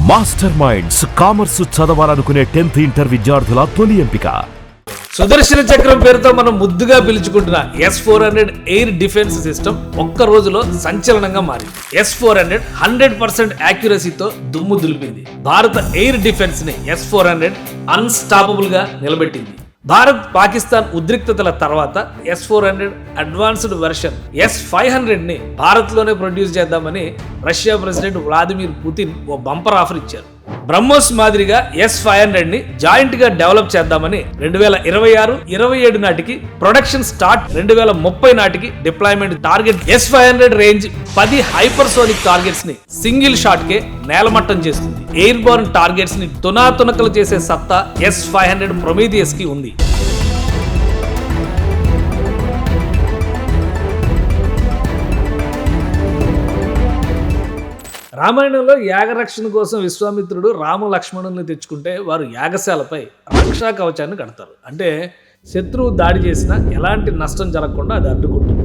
Master minds commerce చదవాలనుకునే 10th inter విద్యార్థుల తొలి ఎంపిక. సుదర్శన చక్రం పేరుతో మనం ముద్దుగా పిలుచుకుంటున్న S-400 ఎయిర్ డిఫెన్స్ సిస్టమ్ ఒక్క రోజులో సంచలనంగా మారింది. S-400 100% యాక్యురసీతో దుమ్ము దులిపింది. భారత ఎయిర్ డిఫెన్స్ ని S-400 అన్స్టాపబుల్ గా నిలబెట్టింది. భారత్ పాకిస్తాన్ ఉద్రిక్తతల తర్వాత S-400 అడ్వాన్స్డ్ వెర్షన్ S-500 ని భారత్ లోనే ప్రొడ్యూస్ చేద్దామని రష్యా ప్రెసిడెంట్ వ్లాదిమిర్ పుతిన్ ఓ బంపర్ ఆఫర్ ఇచ్చారు. బ్రహ్మోస్ మాదిరిగా S-500 ని జాయింట్ గా డెవలప్ చేద్దామని 2026-27 నాటికి ప్రొడక్షన్ స్టార్ట్, 2030 నాటికి deployment target. S-500 range 10 hypersonic targets ని సింగిల్ షాట్ కే నేలమట్టం చేస్తుంది. ఎయిర్ బోర్న్ టార్గెట్స్ ని తునాతునకలు చేసే సత్తా S-500 ప్రొమీథియస్ కి ఉంది. రామాయణంలో యాగరక్షణ కోసం విశ్వామిత్రుడు రామ లక్ష్మణుల్ని తెచ్చుకుంటే వారు యాగశాలపై రక్షా కవచాన్ని కడతారు. అంటే శత్రువు దాడి చేసినా ఎలాంటి నష్టం జరగకుండా అది అడ్డుకుంటుంది.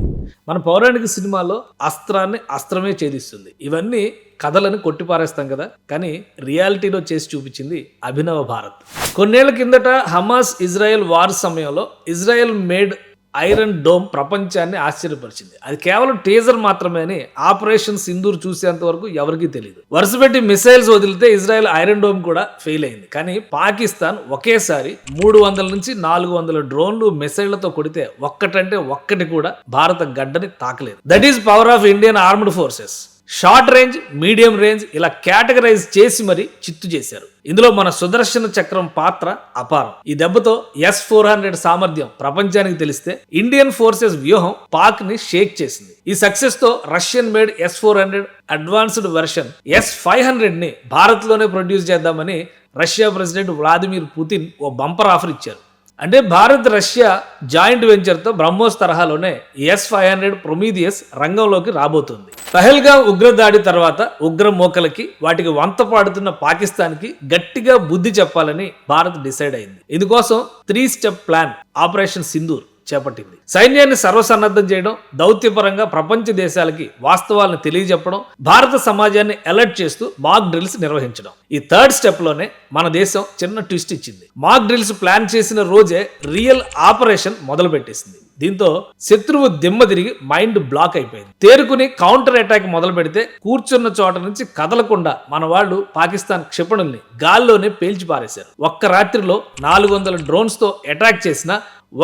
మన పౌరాణిక సినిమాలో అస్త్రాన్ని అస్త్రమే ఛేదిస్తుంది. ఇవన్నీ కథలను కొట్టిపారేస్తాం కదా, కానీ రియాలిటీలో చేసి చూపించింది అభినవ భారత్. కొన్నేళ్ల కిందట హమాస్ ఇజ్రాయెల్ వార్ సమయంలో ఇజ్రాయెల్ మేడ్ ఐరన్ డోమ్ ప్రపంచాన్ని ఆశ్చర్యపరిచింది. అది కేవలం టీజర్ మాత్రమే అని ఆపరేషన్ సింధూర్ చూసేంత వరకు ఎవరికీ తెలియదు. వరుసపెట్టి మిసైల్స్ వదిలితే ఇజ్రాయెల్ ఐరన్ డోమ్ కూడా ఫెయిల్ అయింది. కానీ పాకిస్తాన్ ఒకేసారి 300 నుంచి 400 డ్రోన్లు మిసైళ్లతో కొడితే ఒక్కటంటే ఒక్కటి కూడా భారత గడ్డని తాకలేదు. That is power of Indian armed forces. Short range, medium range ఇలా కేటగరైజ్ చేసి మరి చిత్తు చేశారు. ఇందులో మన సుదర్శన చక్రం పాత్ర అపారం. ఈ దెబ్బతో S-400 సామర్థ్యం ప్రపంచానికి తెలిస్తే ఇండియన్ ఫోర్సెస్ వ్యూహం పాక్ ని షేక్ చేసింది. ఈ సక్సెస్ తో Russian made S-400 advanced version S-500 ని భారత్ లోనే ప్రొడ్యూస్ చేద్దామని రష్యా ప్రెసిడెంట్ వ్లాదిమిర్ పుతిన్ ఓ బంపర్ ఆఫర్ ఇచ్చారు. అంటే భారత్ రష్యా జాయింట్ వెంచర్తో బ్రహ్మోస్ తరహాలోనే S-500 ప్రొమీథియస్ రంగంలోకి రాబోతుంది. పహల్గామ్ ఉగ్రదాడి తర్వాత ఉగ్ర మోకలకి వాటికి వంత పాడుతున్న పాకిస్తాన్కి గట్టిగా బుద్ధి చెప్పాలని భారత్ డిసైడ్ అయింది. ఇందుకోసం 3 స్టెప్ ప్లాన్ ఆపరేషన్ సింధూర్ చేపట్టింది. సైన్యాన్ని సర్వసన్నద్ధం చేయడం, దౌత్యపరంగా ప్రపంచ దేశాలకి వాస్తవాలను తెలియజెప్పడం, భారత సమాజాన్ని అలర్ట్ చేస్తూ మాక్ డ్రిల్స్ నిర్వహించడం. ఈ 3rd స్టెప్ లోనే మన దేశం చిన్న ట్విస్ట్ ఇచ్చింది. మాక్ డ్రిల్స్ ప్లాన్ చేసిన రోజే రియల్ ఆపరేషన్ మొదలు పెట్టేసింది. దీంతో శత్రువు దిమ్మ తిరిగి మైండ్ బ్లాక్ అయిపోయింది. తేరుకుని కౌంటర్ అటాక్ మొదలు పెడితే కూర్చున్న చోట నుంచి కదలకుండా మన వాళ్ళు పాకిస్తాన్ క్షిపణుల్ని గాల్లోనే పేల్చి పారేశారు. ఒక్క రాత్రిలో 400 డ్రోన్స్ తో అటాక్ చేసిన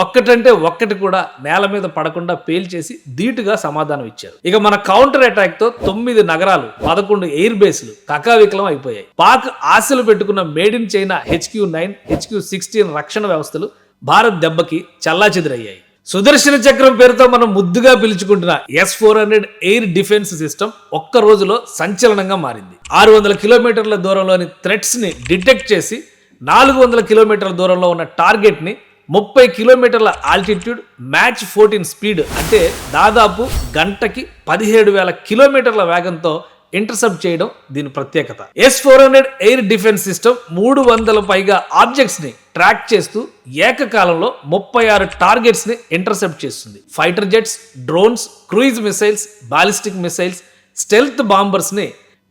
ఒక్కటంటే ఒక్కటి కూడా నేల మీద పడకుండా పేల్చేసి ధీటుగా సమాధానం ఇచ్చారు. ఇక మన కౌంటర్ అటాక్ తో 9 నగరాలు, 11 ఎయిర్ బేస్లు కకావికలం అయిపోయాయి. పాక్ ఆశలు పెట్టుకున్న made in China HQ-9, HQ-16 రక్షణ వ్యవస్థలు భారత్ దెబ్బకి చల్లాచెదురయ్యాయి. సుదర్శన చక్రం పేరుతో మనం ముద్దుగా పిలుచుకుంటున్న S-400 ఎయిర్ డిఫెన్స్ సిస్టమ్ ఒక్క రోజులో సంచలనంగా మారింది. 600 కిలోమీటర్ల దూరంలోని థ్రెట్స్ ని డిటెక్ట్ చేసి 400 కిలోమీటర్ల దూరంలో ఉన్న టార్గెట్ ని 30 కిలోమీటర్ల ఆల్టిట్యూడ్, మ్యాచ్ 14 స్పీడ్ అంటే దాదాపు గంటకి 17,000 కిలోమీటర్ల వేగంతో ఇంటర్సెప్ట్ చేయడం దీని ప్రత్యేకత. S-400 ఎయిర్ డిఫెన్స్ సిస్టమ్ 300 పైగా ఆబ్జెక్ట్స్ ని ట్రాక్ చేస్తూ ఏకకాలంలో 36 టార్గెట్స్ ని ఇంటర్సెప్ట్ చేస్తుంది. Fighter jets, drones, cruise missiles, ballistic missiles, stealth bombers ని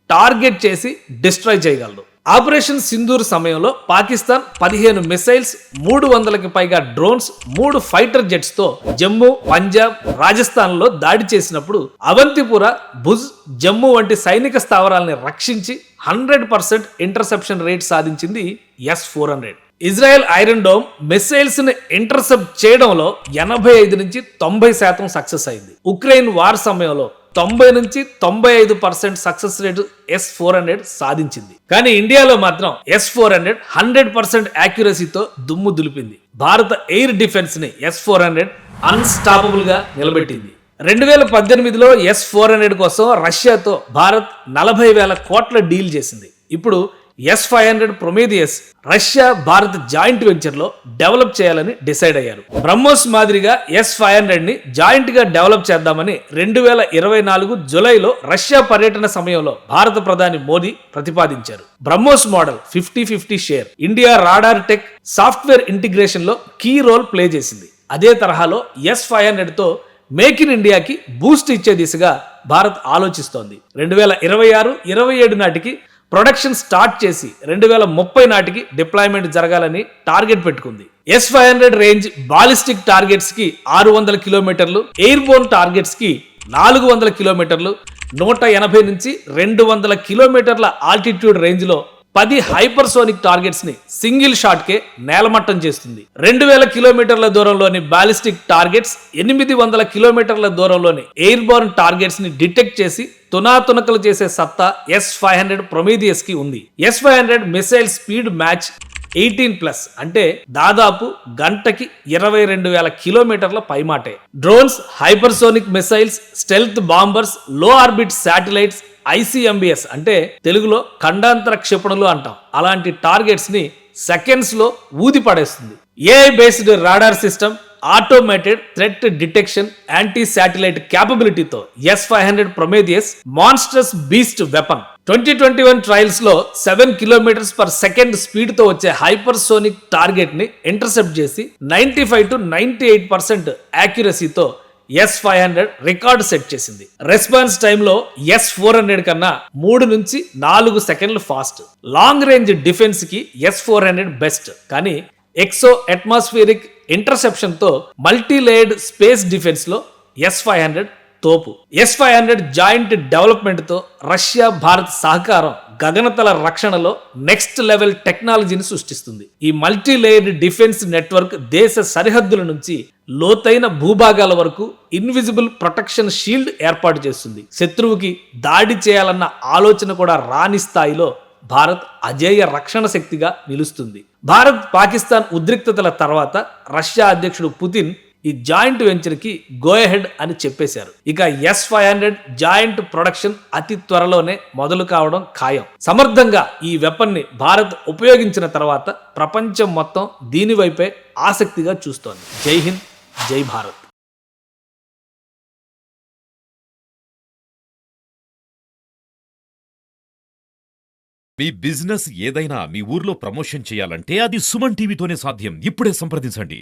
టార్గెట్ చేసి డిస్ట్రాయ్ చేయగలదు. ఆపరేషన్ సింధూర్ సమయంలో పాకిస్తాన్ 15 మిసైల్స్, 300కి పైగా డ్రోన్స్, 3 ఫైటర్ జెట్స్ తో జమ్మూ, పంజాబ్, రాజస్థాన్ లో దాడి చేసినప్పుడు అవంతిపుర, భుజ్, జమ్మూ వంటి సైనిక స్థావరాలని రక్షించి 100% ఇంటర్సెప్షన్ రేట్ సాధించింది S-400. Israel iron dome missiles ని ఇంటర్సెప్ట్ చేయడంలో 85 నుంచి 90% సక్సెస్ అయింది. ఉక్రెయిన్ వార్ సమయంలో 90 నుంచి 95% సక్సెస్ రేటు S-400 సాధించింది. కానీ ఇండియాలో మాత్రం S-400 100% యాక్యురసీతో దుమ్ము దులిపింది. భారత ఎయిర్ డిఫెన్స్ ని S-400 అన్స్టాపబుల్ గా నిలబెట్టింది. 2018లో S-400 కోసం రష్యాతో భారత్ 40,000 కోట్ల డీల్ చేసింది. ఇప్పుడు S-500 Prometheus Russia Bharat joint venture లో డెవలప్ చేయాలని డిసైడ్ అయ్యారు. బ్రహ్మోస్ మాదిరిగా S-500 ని జాయింట్ గా డెవలప్ చేద్దామని 2024 జూలైలో రష్యా పర్యటన సమయంలో భారత ప్రధాని మోదీ ప్రతిపాదించారు. BrahMos model 50-50 share India radar tech software integration లో కీ రోల్ ప్లే చేసింది. అదే తరహాలో S-500 తో మేక్ ఇన్ ఇండియాకి బూస్ట్ ఇచ్చే దిశగా భారత్ ఆలోచిస్తోంది. 2026-27 నాటికి ప్రొడక్షన్ స్టార్ట్ చేసి 2030 నాటికి డిప్లాయ్మెంట్ జరగాలని టార్గెట్ పెట్టుకుంది. S-500 రేంజ్ బాలిస్టిక్ టార్గెట్స్ కి 600 కిలోమీటర్లు, ఎయిర్ బోర్న్ టార్గెట్స్ కి 400 కిలోమీటర్లు, 180 నుంచి 200 కిలోమీటర్ల ఆల్టిట్యూడ్ రేంజ్ లో 10 హైపర్సోనిక్ టార్గెట్స్ ని సింగిల్ షాట్ కే నేలమట్టం చేస్తుంది. 2000 కిలోమీటర్ల దూరంలోని బాలిస్టిక్ టార్గెట్స్, 800 కిలోమీటర్ల దూరంలోని ఎయిర్ బోర్న్ టార్గెట్స్ ని డిటెక్ట్ చేసి తునాతునకలు చేసే సత్తా S-500 ప్రొమీథియస్ కి ఉంది. S-500 మిసైల్ స్పీడ్ మ్యాచ్ 18+ అంటే దాదాపు గంటకి 22,000 కిలోమీటర్ల పైమాటే. Drones, hypersonic missiles, stealth bombers, low orbit satellites, ICMBS అంటే తెలుగులో ఖండాంతర క్షిపణులు అంటాం, అలాంటి టార్గెట్స్ ని సెకండ్స్ లో ఊది పడేస్తుంది. AI based radar system, automated threat detection, anti satellite క్యాపబిలిటీతో S-500 Prometheus monsters beast weapon. 2021 trials లో 7 km/s స్పీడ్ తో వచ్చే హైపర్సోనిక్ టార్గెట్ ని ఇంటర్సెప్ట్ చేసి 95 to 98% యాక్యురసీతో S-500 రికార్డు సెట్ చేసింది. రెస్పాన్స్ టైంలో S-400 కన్నా 3 నుంచి 4 సెకండ్లు ఫాస్ట్. లాంగ్ రేంజ్ డిఫెన్స్ కి S-400 బెస్ట్, కానీ ఎక్సో అట్మాస్ఫియరిక్ ఇంటర్సెప్షన్ తో మల్టీ లేయర్డ్ స్పేస్ డిఫెన్స్ లో S-500 తోపు. S-500 జాయింట్ డెవలప్మెంట్ తో రష్యా, భారత్ సహకారం గగనతల రక్షణలో నెక్స్ట్ లెవెల్ టెక్నాలజీని సృష్టిస్తుంది. ఈ మల్టీ లేయర్డ్ డిఫెన్స్ నెట్వర్క్ దేశ సరిహద్దుల నుంచి లోతైన భూభాగాల వరకు ఇన్విజిబుల్ ప్రొటెక్షన్ షీల్డ్ ఏర్పాటు చేస్తుంది. శత్రువుకి దాడి చేయాలన్న ఆలోచన కూడా రాని స్థాయిలో భారత్ అజేయ రక్షణ శక్తిగా నిలుస్తుంది. భారత్, పాకిస్తాన్ ఉద్రిక్తతల తర్వాత రష్యా అధ్యక్షుడు పుతిన్ ఈ జాయింట్ వెంచర్ కి గో అహెడ్ అని చెప్పేశారు. ఇక S-500 జాయింట్ ప్రొడక్షన్ అతి త్వరలోనే మొదలు కావడం ఖాయం. సమర్థంగా ఈ వెపన్ ని భారత్ ఉపయోగించిన తర్వాత ప్రపంచం మొత్తం దీని వైపే ఆసక్తిగా చూస్తోంది. జై హింద్, జై భారత్. మీ బిజినెస్ ఏదైనా మీ ఊర్లో ప్రమోషన్ చేయాలంటే అది సుమన్ టీవీతోనే సాధ్యం. ఇప్పుడే సంప్రదించండి.